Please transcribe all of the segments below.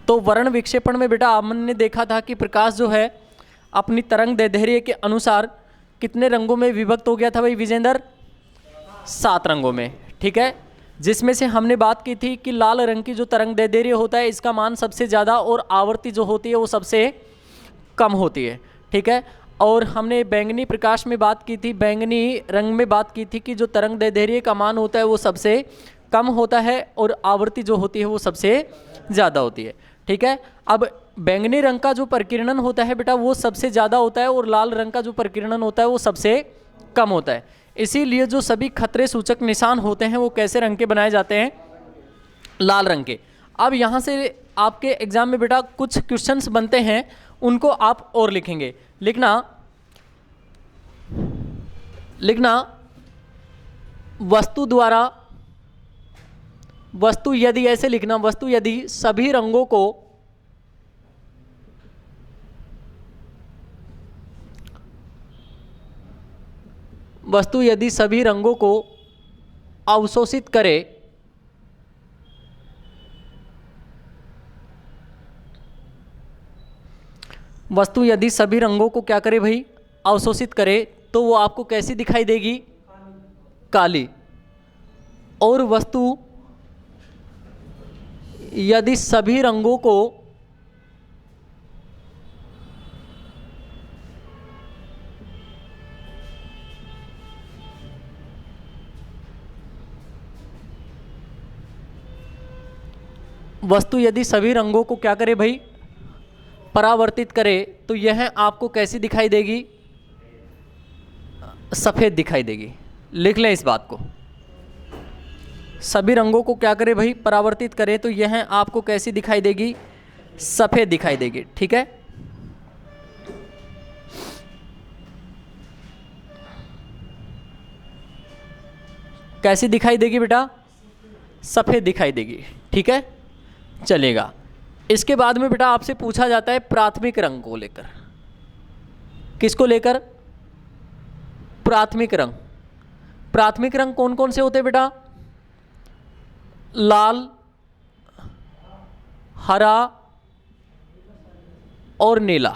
तो वर्ण विक्षेपण में बेटा हमने देखा था कि प्रकाश जो है अपनी तरंग दैर्ध्य के अनुसार कितने रंगों में विभक्त हो गया था भाई विजेंद्र? 7 रंगों में, ठीक है। जिसमें से हमने बात की थी कि लाल रंग की जो तरंग दैर्ध्य होता है इसका मान सबसे ज़्यादा और आवृत्ति जो होती है वो सबसे कम होती है, ठीक है। और हमने बैंगनी प्रकाश में बात की थी, बैंगनी रंग में बात की थी कि जो तरंग दैर्ध्य का मान होता है वो सबसे कम होता है और आवृत्ति जो होती है वो सबसे ज़्यादा होती है, ठीक है। अब बैंगनी रंग का जो प्रकीर्णन होता है बेटा वो सबसे ज़्यादा होता है और लाल रंग का जो प्रकीर्णन होता है वो सबसे कम होता है। इसीलिए जो सभी खतरे सूचक निशान होते हैं वो कैसे रंग के बनाए जाते हैं? लाल रंग के। अब यहाँ से आपके एग्जाम में बेटा कुछ क्वेश्चंस बनते हैं, उनको आप और लिखेंगे। लिखना वस्तु द्वारा, वस्तु यदि, ऐसे लिखना, वस्तु यदि सभी रंगों को अवशोषित करे वस्तु यदि सभी रंगों को क्या करे भाई? अवशोषित करे, तो वो आपको कैसी दिखाई देगी? काली। और वस्तु यदि सभी रंगों को क्या करे भाई? परावर्तित करे, तो यह आपको कैसी दिखाई देगी? सफेद दिखाई देगी। लिख लें इस बात को, सभी रंगों को क्या करे भाई? परावर्तित करे, तो यह आपको कैसी दिखाई देगी? सफेद दिखाई देगी, ठीक है। कैसी दिखाई देगी बेटा? सफेद दिखाई देगी, ठीक है, चलेगा। इसके बाद में बेटा आपसे पूछा जाता है प्राथमिक रंग को लेकर। किसको लेकर? प्राथमिक रंग। प्राथमिक रंग कौन कौन से होते हैं बेटा? लाल, हरा और नीला।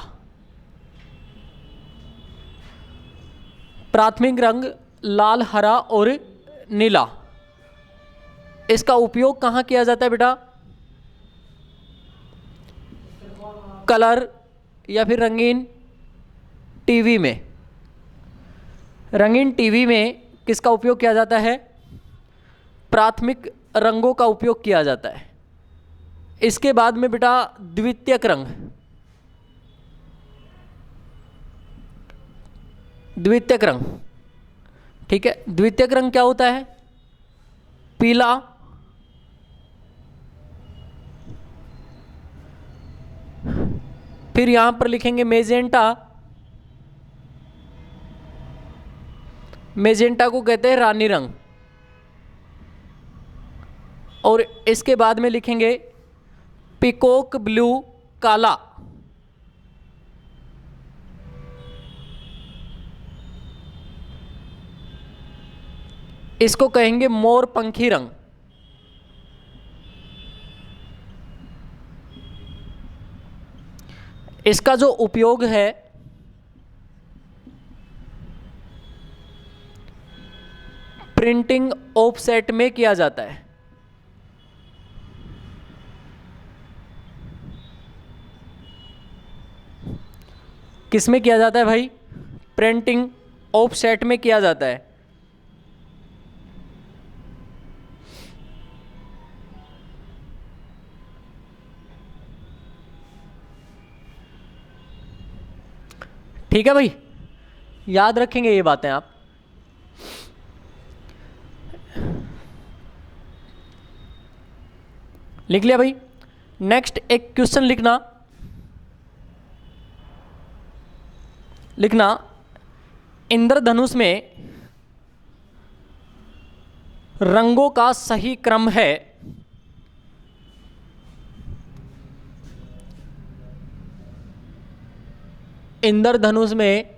प्राथमिक रंग लाल, हरा और नीला। इसका उपयोग कहाँ किया जाता है बेटा? कलर या फिर रंगीन टीवी में। रंगीन टीवी में किसका उपयोग किया जाता है? प्राथमिक रंगों का उपयोग किया जाता है। इसके बाद में बेटा द्वितीयक रंग। द्वितीयक रंग, ठीक है। द्वितीयक रंग क्या होता है? पीला, फिर यहां पर लिखेंगे मेजेंटा। मेजेंटा को कहते हैं रानी रंग। और इसके बाद में लिखेंगे पिकॉक ब्लू, काला। इसको कहेंगे मोर पंखी रंग। इसका जो उपयोग है प्रिंटिंग ऑफसेट में किया जाता है। किस में किया जाता है भाई? प्रिंटिंग ऑफसेट में किया जाता है। ठीक है भाई, याद रखेंगे ये बातें आप। लिख लिया भाई। नेक्स्ट एक क्वेश्चन लिखना इंद्रधनुष में रंगों का सही क्रम है। इंद्रधनुष में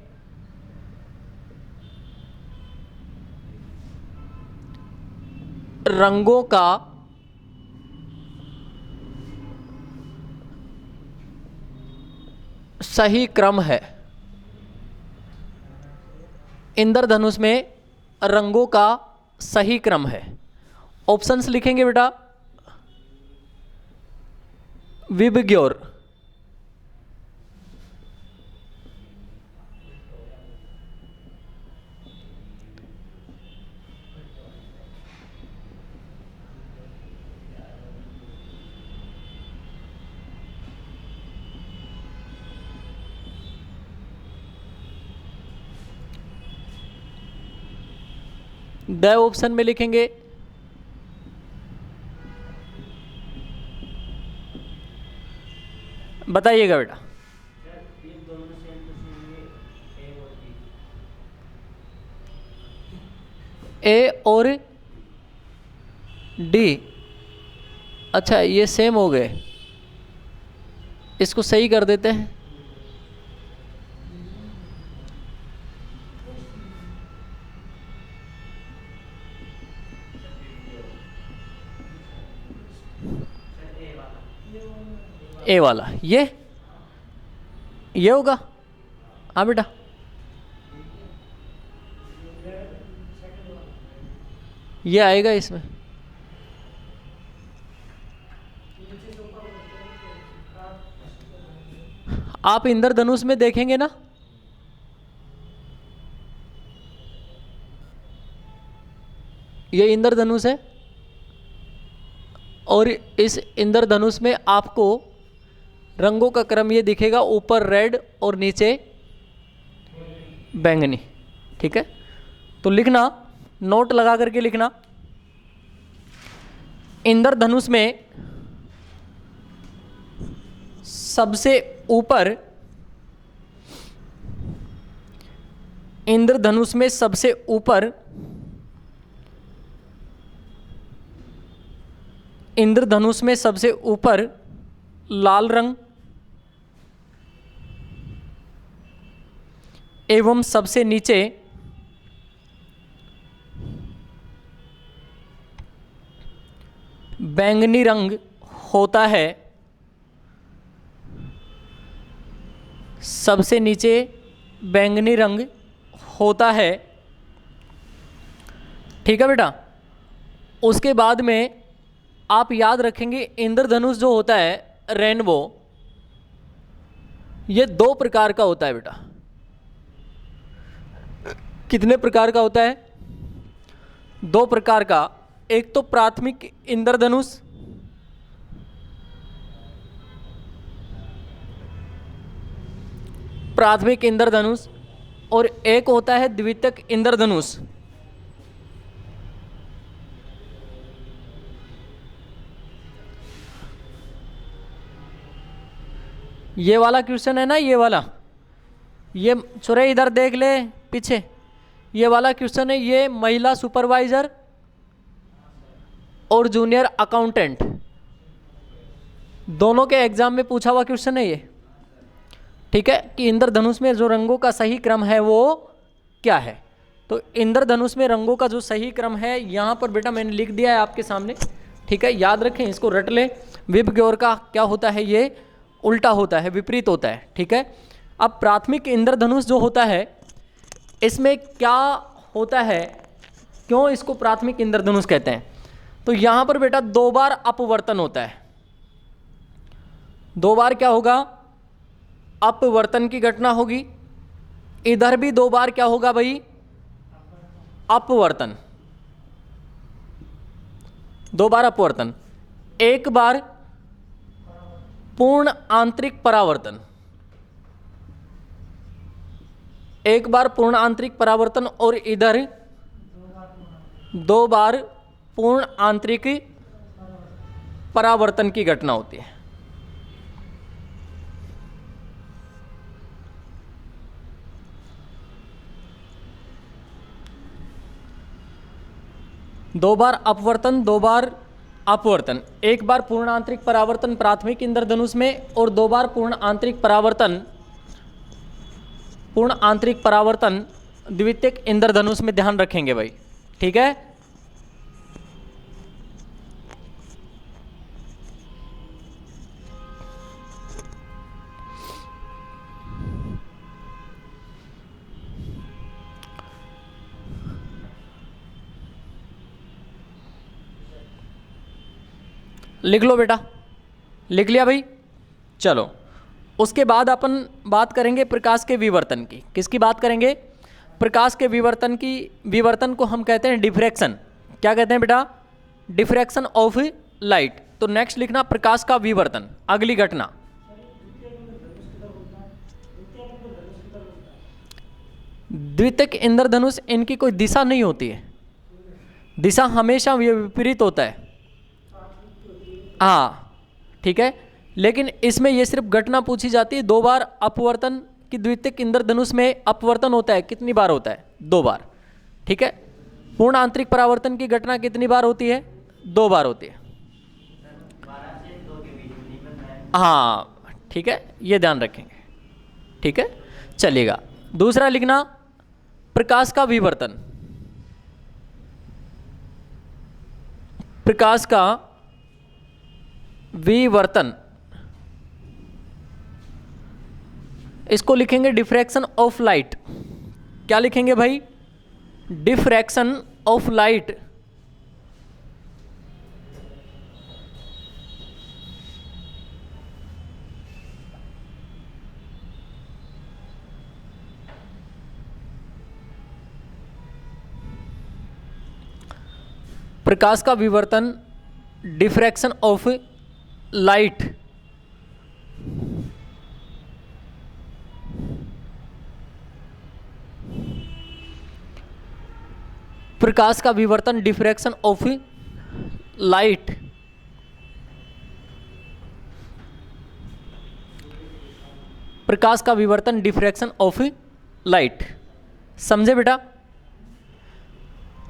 रंगों का सही क्रम है। इंद्रधनुष में रंगों का सही क्रम है। ऑप्शंस लिखेंगे बेटा, विबग्योर, द ऑप्शन में लिखेंगे बताइएगा बेटा। ए और डी, अच्छा ये सेम हो गए, इसको सही कर देते हैं। ए वाला ये होगा। हाँ बेटा, ये आएगा इसमें। आप इंद्रधनुष में देखेंगे ना, ये इंद्रधनुष है और इस इंद्रधनुष में आपको रंगों का क्रम ये दिखेगा, ऊपर रेड और नीचे बैंगनी। ठीक है, तो लिखना, नोट लगा करके लिखना, इंद्रधनुष में सबसे ऊपर, इंद्रधनुष में सबसे ऊपर, इंद्रधनुष में सबसे ऊपर लाल रंग एवं सबसे नीचे बैंगनी रंग होता है। सबसे नीचे बैंगनी रंग होता है। ठीक है बेटा, उसके बाद में आप याद रखेंगे इंद्रधनुष जो होता है रेनबो, ये दो प्रकार का होता है बेटा। कितने प्रकार का होता है? दो प्रकार का। एक तो प्राथमिक इंद्रधनुष, प्राथमिक इंद्रधनुष, और एक होता है द्वितीयक इंद्रधनुष। ये वाला क्वेश्चन है ना, ये वाला, ये छोरे इधर देख ले पीछे, ये वाला क्वेश्चन है, ये महिला सुपरवाइजर और जूनियर अकाउंटेंट दोनों के एग्जाम में पूछा हुआ क्वेश्चन है ये। ठीक है, कि इंद्रधनुष में जो रंगों का सही क्रम है वो क्या है। तो इंद्रधनुष में रंगों का जो सही क्रम है यहाँ पर बेटा मैंने लिख दिया है आपके सामने। ठीक है, याद रखें, इसको रट लें। विबग्योर का क्या होता है, ये उल्टा होता है, विपरीत होता है। ठीक है, अब प्राथमिक इंद्रधनुष जो होता है इसमें क्या होता है, क्यों इसको प्राथमिक इंद्रधनुष कहते हैं, तो यहाँ पर बेटा दो बार अपवर्तन होता है। दो बार क्या होगा, अपवर्तन की घटना होगी। इधर भी दो बार क्या होगा भाई, अपवर्तन, दो बार अपवर्तन, एक बार पूर्ण आंतरिक परावर्तन, एक बार पूर्ण आंतरिक परावर्तन, और इधर दो बार पूर्ण आंतरिक परावर्तन की घटना होती है। दो बार अपवर्तन, दो बार अपवर्तन, एक बार पूर्ण आंतरिक परावर्तन प्राथमिक इंद्रधनुष में, और दो बार पूर्ण आंतरिक परावर्तन, पूर्ण आंतरिक परावर्तन द्वितीयक इंद्रधनुष में। ध्यान रखेंगे भाई। ठीक है, लिख लो बेटा, लिख लिया भाई। चलो उसके बाद अपन बात करेंगे प्रकाश के विवर्तन की। किसकी बात करेंगे? प्रकाश के विवर्तन की। विवर्तन को हम कहते हैं डिफ्रैक्शन। क्या कहते हैं बेटा? Diffraction of light. तो नेक्स्ट लिखना प्रकाश का विवर्तन, अगली घटना। द्वितीयक इंद्रधनुष, इनकी कोई दिशा नहीं होती है, दिशा हमेशा विपरीत होता है। हाँ ठीक है, लेकिन इसमें ये सिर्फ घटना पूछी जाती है 2 बार अपवर्तन की। द्वितीयक इंद्रधनुष में अपवर्तन होता है, कितनी बार होता है? 2 बार। ठीक है। पूर्ण आंतरिक परावर्तन की घटना कितनी बार होती है? 2 बार होती है। हाँ ठीक है, ये ध्यान रखेंगे। ठीक है, चलिएगा। दूसरा लिखना प्रकाश का विवर्तन। प्रकाश का विवर्तन, इसको लिखेंगे डिफ्रैक्शन ऑफ लाइट। क्या लिखेंगे भाई? Diffraction of light. प्रकाश का विवर्तन, डिफ्रैक्शन ऑफ लाइट। प्रकाश का विवर्तन, डिफ्रैक्शन ऑफ लाइट। प्रकाश का विवर्तन, डिफ्रैक्शन ऑफ लाइट। समझे बेटा?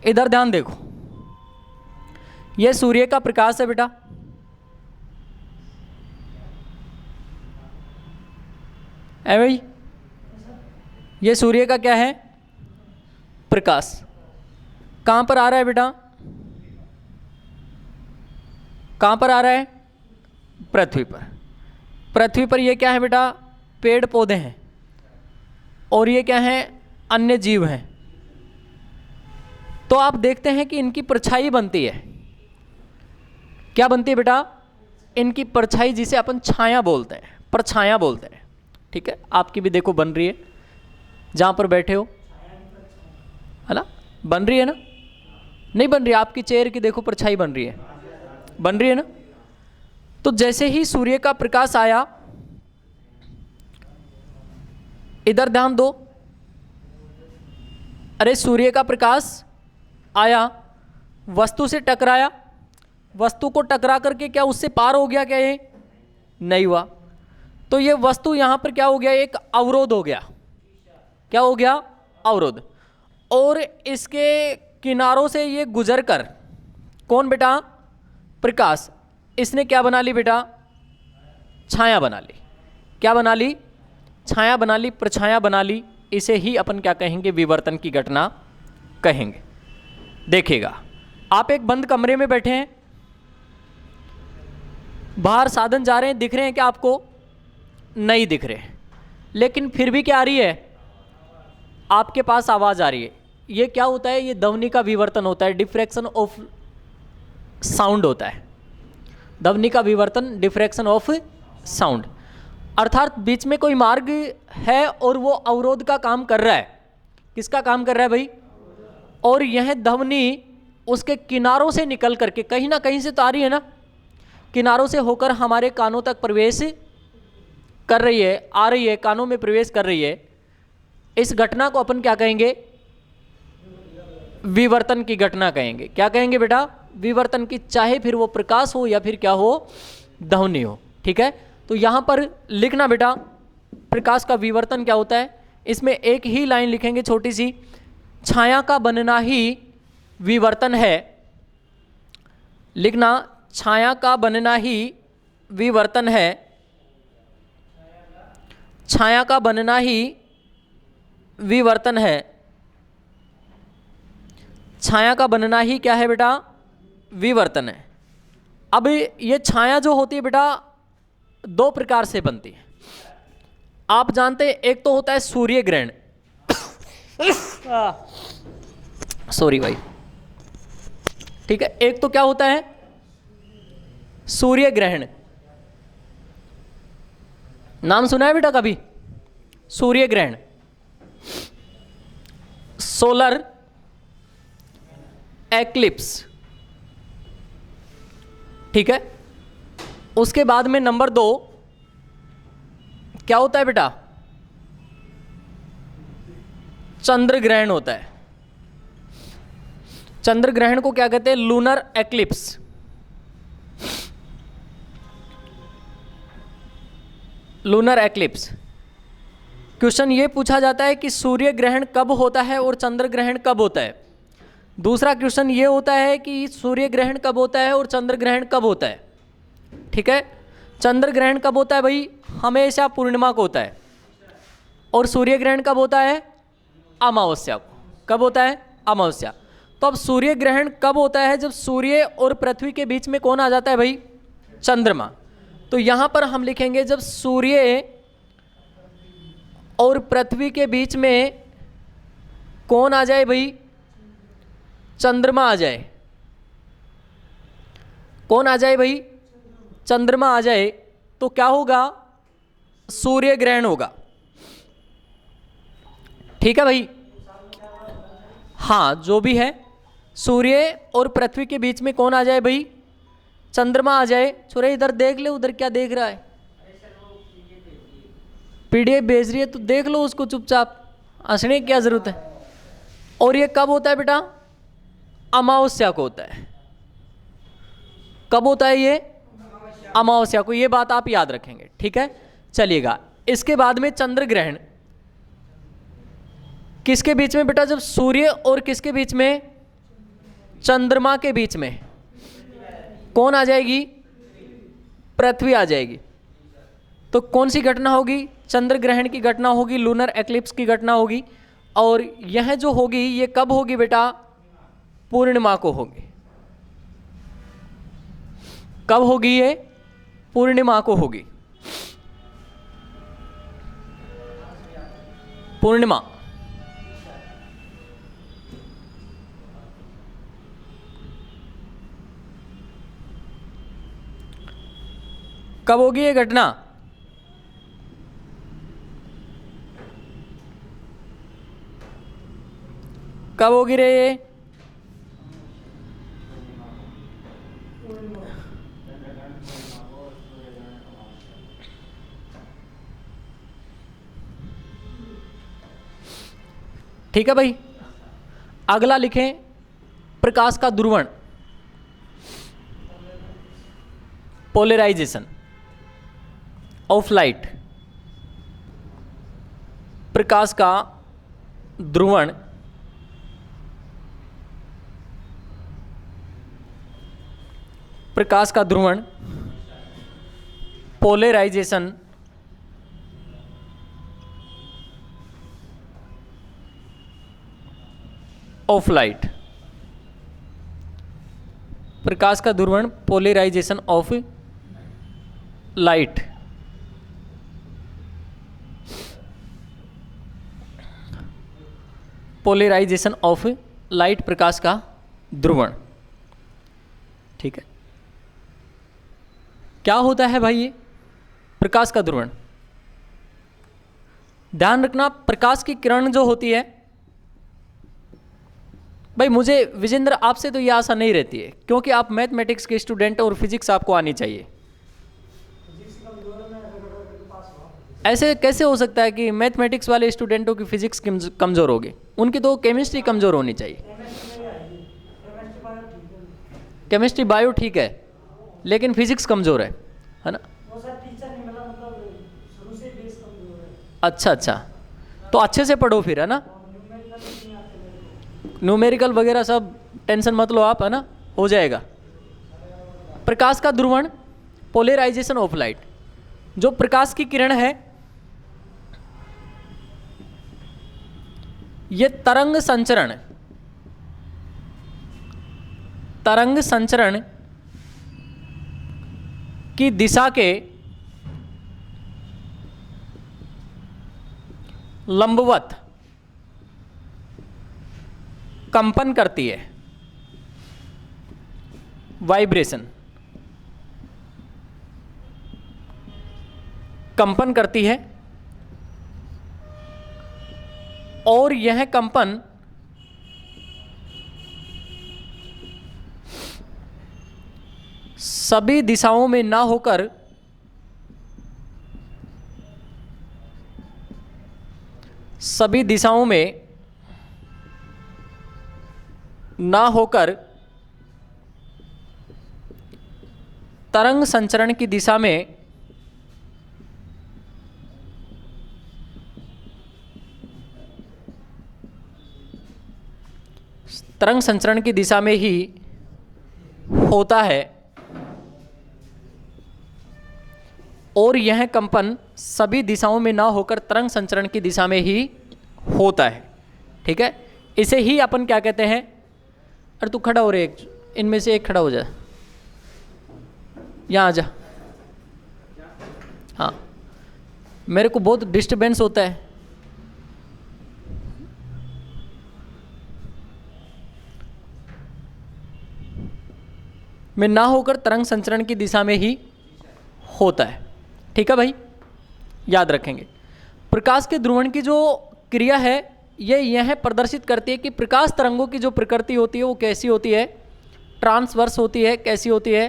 इधर ध्यान देखो, यह सूर्य का प्रकाश है बेटा, है भाई? ये सूर्य का क्या है? प्रकाश। कहाँ पर आ रहा है बेटा? कहाँ पर आ रहा है? पृथ्वी पर। पृथ्वी पर ये क्या है बेटा? पेड़ पौधे हैं, और ये क्या है? अन्य जीव हैं। तो आप देखते हैं कि इनकी परछाई बनती है। क्या बनती है बेटा? इनकी परछाई, जिसे अपन छाया बोलते हैं, परछाया बोलते हैं। ठीक है, आपकी भी देखो बन रही है जहाँ पर बैठे हो, है ना? बन रही है ना? नहीं बन रही? आपकी चेयर की देखो परछाई बन रही है, बन रही है ना? तो जैसे ही सूर्य का प्रकाश आया, इधर ध्यान दो, अरे सूर्य का प्रकाश आया, वस्तु से टकराया, वस्तु को टकरा करके क्या उससे पार हो गया? क्या ये नहीं हुआ। तो ये वस्तु यहाँ पर क्या हो गया? एक अवरोध हो गया। क्या हो गया? अवरोध। और इसके किनारों से ये गुजर कर, कौन बेटा? प्रकाश। इसने क्या बना ली बेटा? छाया बना ली। क्या बना ली? छाया बना ली, परछाया बना ली। इसे ही अपन क्या कहेंगे? विवर्तन की घटना कहेंगे। देखिएगा, आप एक बंद कमरे में बैठे हैं, बाहर साधन जा रहे हैं, दिख रहे हैं क्या आपको? नहीं दिख रहे, लेकिन फिर भी क्या आ रही है? आपके पास आवाज़ आ रही है। ये क्या होता है? ये ध्वनि का विवर्तन होता है, डिफ्रैक्शन ऑफ साउंड होता है। ध्वनि का विवर्तन, डिफ्रैक्शन ऑफ साउंड। अर्थात बीच में कोई मार्ग है और वो अवरोध का काम कर रहा है। किसका काम कर रहा है भाई? और यह ध्वनि उसके किनारों से निकल करके कहीं ना कहीं से तो आ रही है ना, किनारों से होकर हमारे कानों तक प्रवेश कर रही है, आ रही है, कानों में प्रवेश कर रही है। इस घटना को अपन क्या कहेंगे? विवर्तन की घटना कहेंगे। क्या कहेंगे बेटा? विवर्तन की, चाहे फिर वो प्रकाश हो या फिर क्या हो? ध्वनि हो। ठीक है, तो यहां पर लिखना बेटा प्रकाश का विवर्तन क्या होता है। इसमें एक ही लाइन लिखेंगे छोटी सी, छाया का बनना ही विवर्तन है। लिखना, छाया का बनना ही विवर्तन है। छाया का बनना ही विवर्तन है। छाया का बनना ही क्या है बेटा? विवर्तन है। अब ये छाया जो होती है बेटा 2 प्रकार से बनती है। आप जानते हैं, एक तो होता है सूर्य ग्रहण। सॉरी भाई। ठीक है, एक तो क्या होता है? सूर्य ग्रहण, नाम सुना है बेटा कभी? सूर्य ग्रहण, सोलर एक्लिप्स, ठीक है। उसके बाद में नंबर 2 क्या होता है बेटा? चंद्र ग्रहण होता है। चंद्र ग्रहण को क्या कहते हैं? Lunar eclipse. Lunar eclipse. Question ये पूछा जाता है कि सूर्य ग्रहण कब होता है और चंद्र ग्रहण कब होता है। दूसरा क्वेश्चन ये होता है कि सूर्य ग्रहण कब होता है और चंद्र ग्रहण कब होता है, ठीक है। चंद्र ग्रहण कब होता है भाई? हमेशा पूर्णिमा को होता है। और सूर्य ग्रहण कब होता है? अमावस्या को। कब होता है? अमावस्या। तो अब सूर्य ग्रहण कब होता है? जब सूर्य और पृथ्वी के बीच में कौन आ जाता है भाई? चंद्रमा। तो यहां पर हम लिखेंगे जब सूर्य और पृथ्वी के बीच में कौन आ जाए भाई? चंद्रमा आ जाए। कौन आ जाए भाई? चंद्रमा आ जाए तो क्या होगा? सूर्य ग्रहण होगा, ठीक है भाई। हाँ, जो भी है, सूर्य और पृथ्वी के बीच में कौन आ जाए भाई? चंद्रमा आ जाए। छोरे इधर देख ले, उधर क्या देख रहा है? पीडीएफ भेज रही है तो देख लो उसको चुपचाप, हंसने की क्या जरूरत है। और ये कब होता है बेटा? अमावस्या को होता है। कब होता है ये? अमावस्या को। ये बात आप याद रखेंगे, ठीक है। चलिएगा, इसके बाद में चंद्र ग्रहण किसके बीच में बेटा? जब सूर्य और किसके बीच में? चंद्रमा के बीच में कौन आ जाएगी? पृथ्वी आ जाएगी। तो कौन सी घटना होगी? चंद्र ग्रहण की घटना होगी, लूनर एक्लिप्स की घटना होगी। और यह जो होगी ये कब होगी बेटा? पूर्णिमा को होगी। कब होगी ये? पूर्णिमा को होगी। पूर्णिमा। कब होगी ये घटना? कब होगी रे ये? ठीक है भाई। अगला लिखें प्रकाश का ध्रुवण, पोलराइजेशन ऑफ लाइट। प्रकाश का ध्रुवण प्रकाश का ध्रुवण, पोलराइजेशन ऑफ लाइट। प्रकाश का ध्रुवण, polarisation of light. Polarisation of light, प्रकाश का ध्रुवण, ठीक है। क्या होता है भाई ये प्रकाश का ध्रुवण? ध्यान रखना, प्रकाश की किरण जो होती है भाई, मुझे विजेंद्र आपसे तो ये आशा नहीं रहती है क्योंकि आप मैथमेटिक्स के स्टूडेंट और फिजिक्स आपको आनी चाहिए। ऐसे कैसे हो सकता है कि मैथमेटिक्स वाले स्टूडेंटों की फिजिक्स कमज़ोर होगी? उनकी तो केमिस्ट्री कमज़ोर होनी चाहिए। केमिस्ट्री बायो ठीक है, लेकिन फिजिक्स कमज़ोर है ना? अच्छा अच्छा, तो अच्छे से पढ़ो फिर, है ना। न्यूमेरिकल वगैरह सब टेंशन मत लो आप, है ना, हो जाएगा। प्रकाश का ध्रुवण, पोलराइजेशन ऑफ लाइट। जो प्रकाश की किरण है ये तरंग संचरण की दिशा के लंबवत कंपन करती है, वाइब्रेशन। कंपन करती है और यह कंपन सभी दिशाओं में ना होकर सभी दिशाओं में ना होकर तरंग संचरण की दिशा में तरंग संचरण की दिशा में ही होता है और यह कंपन सभी दिशाओं में ना होकर तरंग संचरण की दिशा में ही होता है। ठीक है, इसे ही अपन क्या कहते हैं? अरे तू खड़ा हो रे, इनमें से एक खड़ा हो जा, यहाँ आ जा। हाँ, मेरे को बहुत डिस्टर्बेंस होता है। में ना होकर तरंग संचरण की दिशा में ही होता है। ठीक है भाई, याद रखेंगे। प्रकाश के ध्रुवण की जो क्रिया है यह प्रदर्शित करती है कि प्रकाश तरंगों की जो प्रकृति होती है वो कैसी होती है? ट्रांसवर्स होती है। कैसी होती है?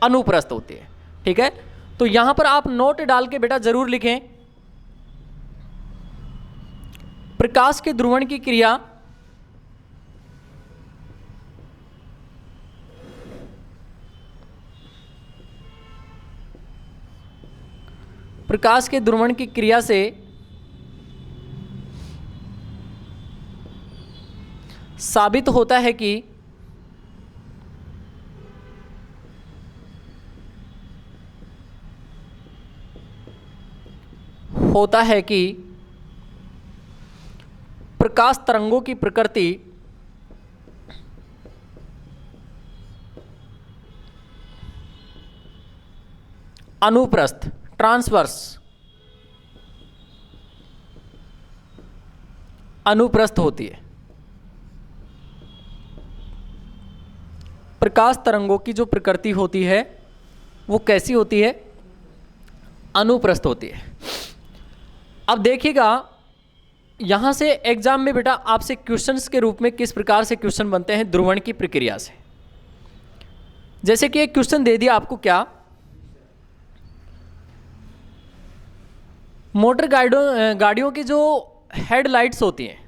अनुप्रस्थ होती है। ठीक है, तो यहां पर आप नोट डाल के बेटा जरूर लिखें, प्रकाश के ध्रुवण की क्रिया प्रकाश के ध्रुवण की क्रिया से साबित होता है कि प्रकाश तरंगों की प्रकृति अनुप्रस्थ ट्रांसवर्स अनुप्रस्थ होती है। प्रकाश तरंगों की जो प्रकृति होती है वो कैसी होती है? अनुप्रस्थ होती है। अब देखिएगा यहां से एग्जाम में बेटा आपसे क्वेश्चंस के रूप में किस प्रकार से क्वेश्चन बनते हैं ध्रुवण की प्रक्रिया से। जैसे कि एक क्वेश्चन दे दिया आपको, क्या मोटर गाड़ियों की जो हेडलाइट्स होती हैं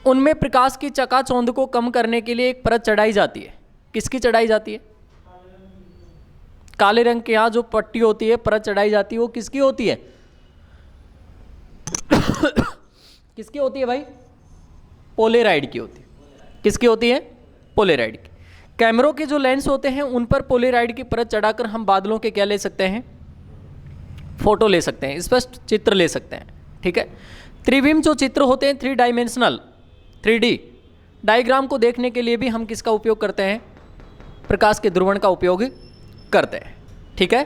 उनमें प्रकाश की चकाचौंध को कम करने के लिए एक परत चढ़ाई जाती है। किसकी चढ़ाई जाती है? काले रंग के यहाँ जो पट्टी होती है, परत चढ़ाई जाती है, वो किसकी होती है? किसकी होती है भाई? पोलेराइड की होती है। किसकी होती है? पोलेराइड की। कैमरों के जो लेंस होते हैं उन पर पोलेराइड की परत चढ़ाकर हम बादलों के क्या ले सकते हैं? फोटो ले सकते हैं, स्पष्ट चित्र ले सकते हैं। ठीक है, त्रिविम जो चित्र होते हैं 3 डायमेंशनल 3D डायग्राम को देखने के लिए भी हम किसका उपयोग करते हैं? प्रकाश के ध्रुवण का उपयोग करते हैं। ठीक है,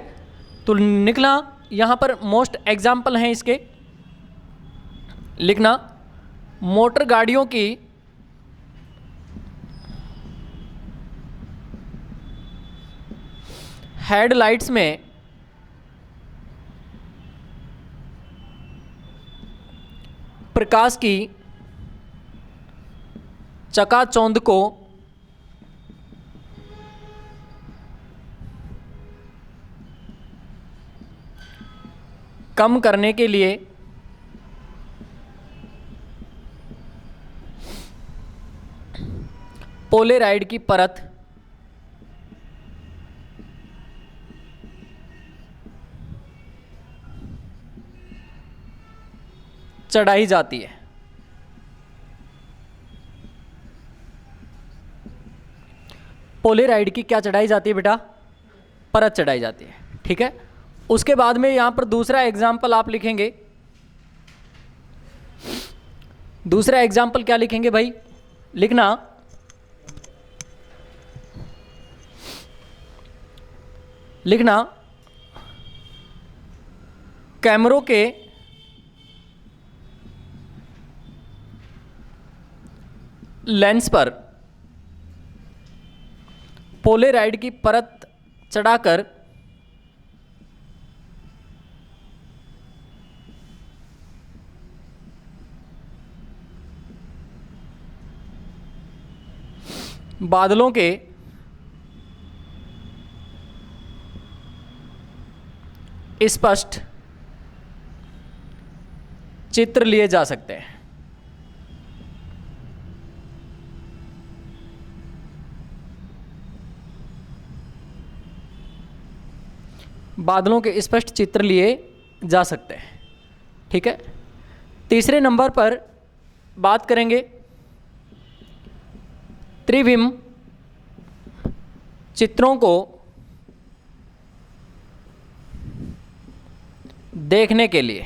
तो निकला यहाँ पर मोस्ट एग्जाम्पल हैं इसके, लिखना मोटर गाड़ियों की हेडलाइट्स में प्रकाश की चकाचौंध को कम करने के लिए पोलेराइड की परत चढ़ाई जाती है। पोलेराइड की क्या चढ़ाई जाती है बेटा? परत चढ़ाई जाती है। ठीक है, उसके बाद में यहां पर दूसरा एग्जाम्पल आप लिखेंगे। दूसरा एग्जाम्पल क्या लिखेंगे भाई? लिखना कैमरों के लेंस पर पोलेराइड की परत चढ़ाकर बादलों के स्पष्ट चित्र लिए जा सकते हैं। बादलों के स्पष्ट चित्र लिए जा सकते हैं। ठीक है, तीसरे नंबर पर बात करेंगे त्रिविम चित्रों को देखने के लिए।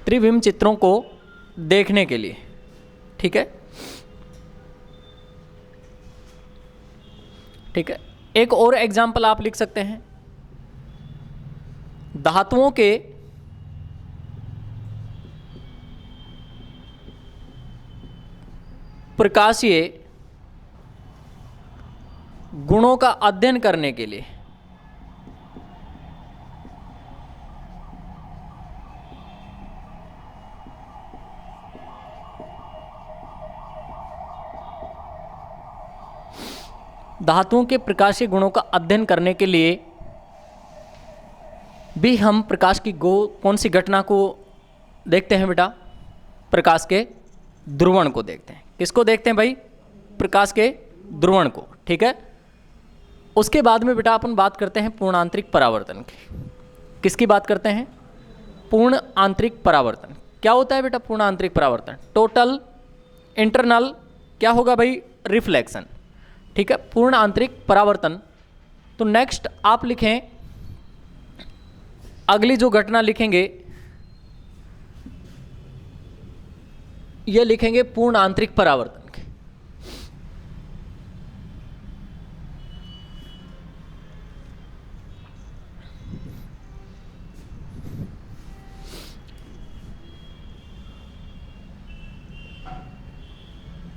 त्रिविम चित्रों को देखने के लिए। ठीक है, ठीक है, एक और एग्जाम्पल आप लिख सकते हैं। धातुओं के प्रकाशीय गुणों का अध्ययन करने के लिए। धातुओं के प्रकाशीय गुणों का अध्ययन करने के लिए भी हम प्रकाश की कौन सी घटना को देखते हैं बेटा? प्रकाश के ध्रुवण को देखते हैं। किसको देखते हैं भाई? प्रकाश के ध्रुवण को। ठीक है, उसके बाद में बेटा अपन बात करते हैं पूर्ण आंतरिक परावर्तन की। किसकी बात करते हैं? पूर्ण आंतरिक परावर्तन। क्या होता है बेटा पूर्ण आंतरिक परावर्तन? टोटल इंटरनल क्या होगा भाई? रिफ्लेक्शन। ठीक है, पूर्ण आंतरिक परावर्तन। तो नेक्स्ट आप लिखें, अगली जो घटना लिखेंगे ये लिखेंगे पूर्ण आंतरिक परावर्तन की।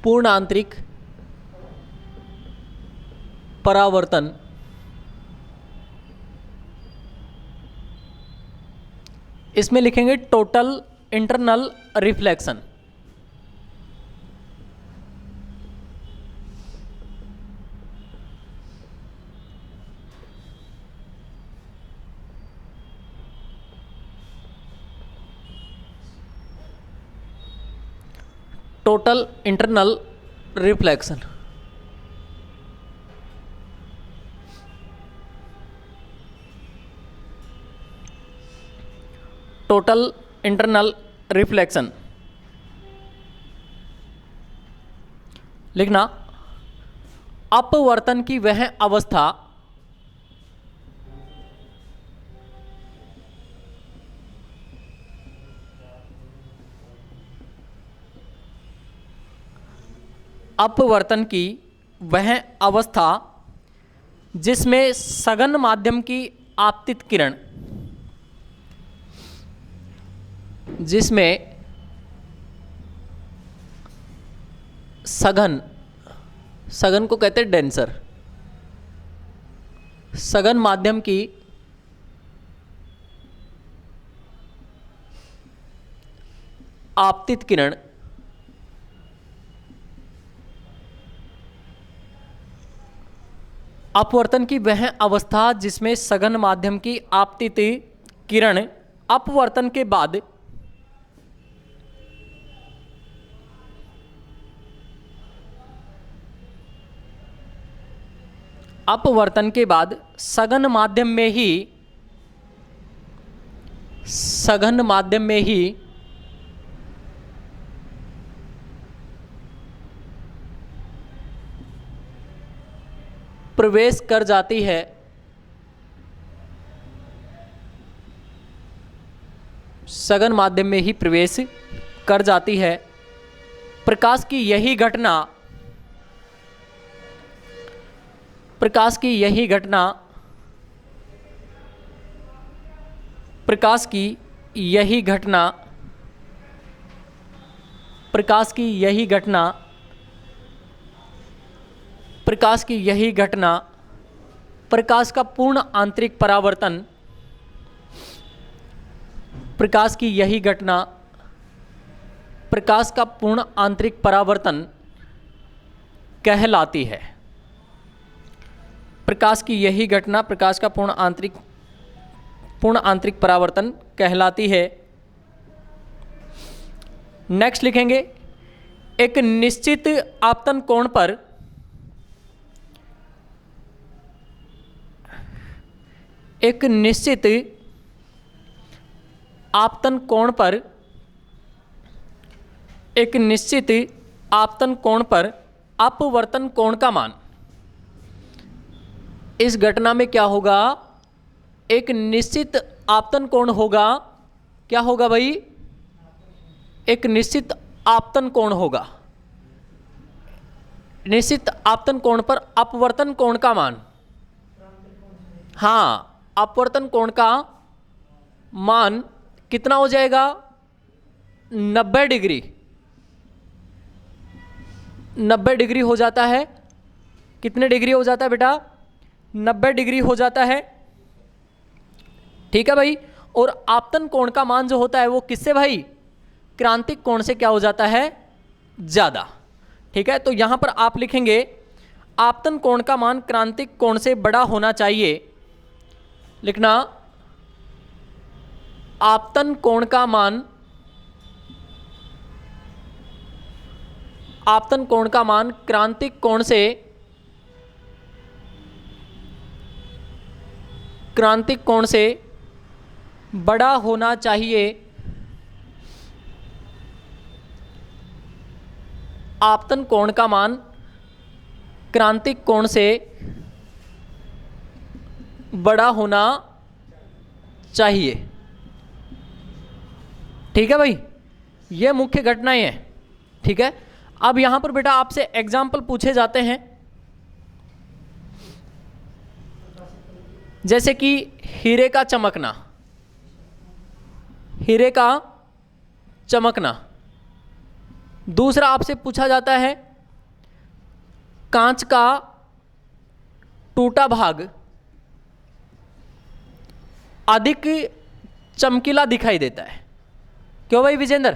पूर्ण आंतरिक परावर्तन इसमें लिखेंगे total internal reflection. Total internal reflection. Total internal reflection लिखना। अपवर्तन की वह अवस्था अपवर्तन की वह अवस्था जिसमें सघन माध्यम की आपतित किरण, जिसमें सघन, सघन को कहते हैं डेंसर, सघन माध्यम की आपतित किरण अपवर्तन की वह अवस्था जिसमें सघन माध्यम की आपतित किरण अपवर्तन के बाद सघन माध्यम में ही प्रवेश कर जाती है। सघन माध्यम में ही प्रवेश कर जाती है। प्रकाश की यही घटना प्रकाश की यही घटना प्रकाश का पूर्ण आंतरिक परावर्तन प्रकाश की यही घटना प्रकाश का पूर्ण आंतरिक परावर्तन कहलाती है। प्रकाश की यही घटना प्रकाश का पूर्ण आंतरिक परावर्तन कहलाती है। नेक्स्ट लिखेंगे, एक निश्चित आपतन कोण पर एक निश्चित आपतन कोण पर एक निश्चित आपतन कोण पर अपवर्तन कोण का मान। इस घटना में क्या होगा, एक निश्चित आपतन कोण होगा। क्या होगा भाई, एक निश्चित आपतन कोण होगा। निश्चित आपतन कोण पर अपवर्तन कोण का मान, हाँ, अपवर्तन कोण का मान कितना हो जाएगा, 90 डिग्री। 90 डिग्री हो जाता है। कितने डिग्री हो जाता है बेटा, 90 डिग्री हो जाता है। ठीक है भाई। और आपतन कोण का मान जो होता है वो किससे भाई, क्रांतिक कोण से क्या हो जाता है, ज़्यादा। ठीक है, तो यहां पर आप लिखेंगे आपतन कोण का मान क्रांतिक कोण से बड़ा होना चाहिए। लिखना, आपतन कोण का मान, आपतन कोण का मान क्रांतिक कोण से बड़ा होना चाहिए। आपतन कोण का मान क्रांतिक कोण से बड़ा होना चाहिए। ठीक है भाई, ये मुख्य घटनाएं हैं। ठीक है, अब यहां पर बेटा आपसे एग्जाम्पल पूछे जाते हैं, जैसे कि हीरे का चमकना। हीरे का चमकना। दूसरा आपसे पूछा जाता है कांच का टूटा भाग अधिक चमकीला दिखाई देता है। क्यों भाई विजेंद्र,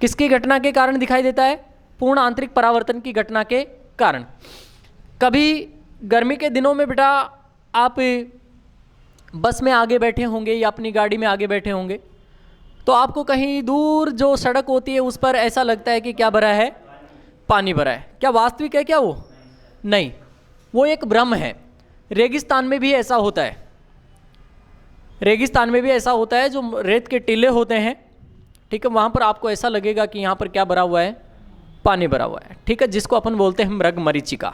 किसकी घटना के कारण दिखाई देता है, पूर्ण आंतरिक परावर्तन की घटना के कारण। कभी गर्मी के दिनों में बेटा आप बस में आगे बैठे होंगे या अपनी गाड़ी में आगे बैठे होंगे, तो आपको कहीं दूर जो सड़क होती है उस पर ऐसा लगता है कि क्या भरा है, पानी भरा है। क्या वास्तविक है क्या वो, नहीं, वो एक भ्रम है। रेगिस्तान में भी ऐसा होता है। रेगिस्तान में भी ऐसा होता है, जो रेत के टीले होते हैं, ठीक है, वहाँ पर आपको ऐसा लगेगा कि यहाँ पर क्या भरा हुआ है, पानी भरा हुआ है। ठीक है, जिसको अपन बोलते हैं मृग मरीचिका।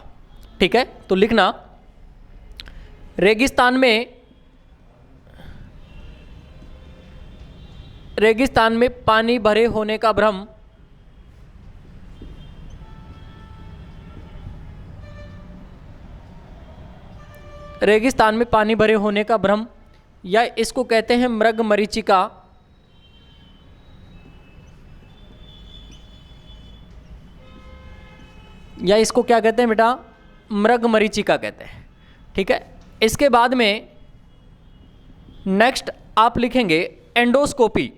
ठीक है, तो लिखना, रेगिस्तान में पानी भरे होने का भ्रम रेगिस्तान में पानी भरे होने का भ्रम, या इसको कहते हैं मृग मरीचिका। या इसको क्या कहते हैं बेटा, मृग मरीचिका कहते हैं। ठीक है, इसके बाद में नेक्स्ट आप लिखेंगे एंडोस्कोपी।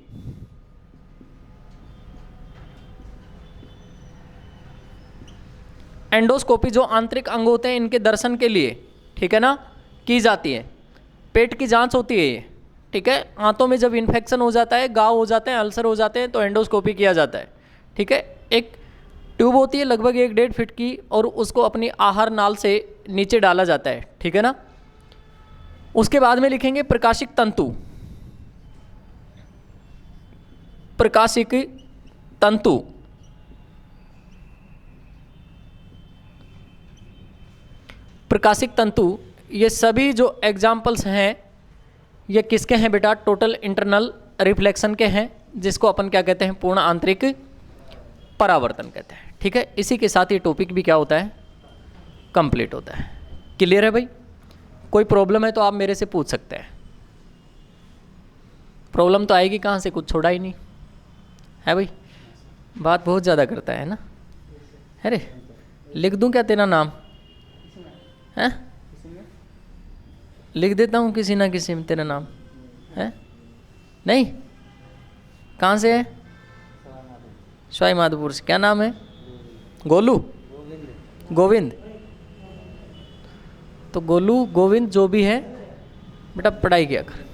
एंडोस्कोपी जो आंतरिक अंग होते हैं इनके दर्शन के लिए, ठीक है ना, की जाती है। पेट की जांच होती है ये। ठीक है, आंतों में जब इन्फेक्शन हो जाता है, घाव हो जाते हैं, अल्सर हो जाते हैं, तो एंडोस्कोपी किया जाता है। ठीक है, एक ट्यूब होती है लगभग 1-1.5 फीट की, और उसको अपनी आहार नाल से नीचे डाला जाता है। ठीक है ना। उसके बाद में लिखेंगे प्रकाशिक तंतु। प्रकाशिक तंतु, प्रकाशिक तंतु, ये सभी जो एग्जाम्पल्स हैं ये किसके हैं बेटा, टोटल इंटरनल रिफ्लेक्शन के हैं, जिसको अपन क्या कहते हैं, पूर्ण आंतरिक परावर्तन कहते हैं। ठीक है, इसी के साथ ये टॉपिक भी क्या होता है, कंप्लीट होता है। क्लियर है भाई? कोई प्रॉब्लम है तो आप मेरे से पूछ सकते हैं। प्रॉब्लम तो आएगी कहाँ से, कुछ छोड़ा ही नहीं है भाई, बात बहुत ज़्यादा करता है ना। अरे लिख दूँ क्या तेरा नाम है, लिख देता हूँ किसी ना किसी में तेरा नाम है। नहीं, कहाँ से है? सवाई माधोपुर से। क्या नाम है? गोलू, गोविंद। तो गोलू गोविंद जो भी है बेटा, पढ़ाई किया कर।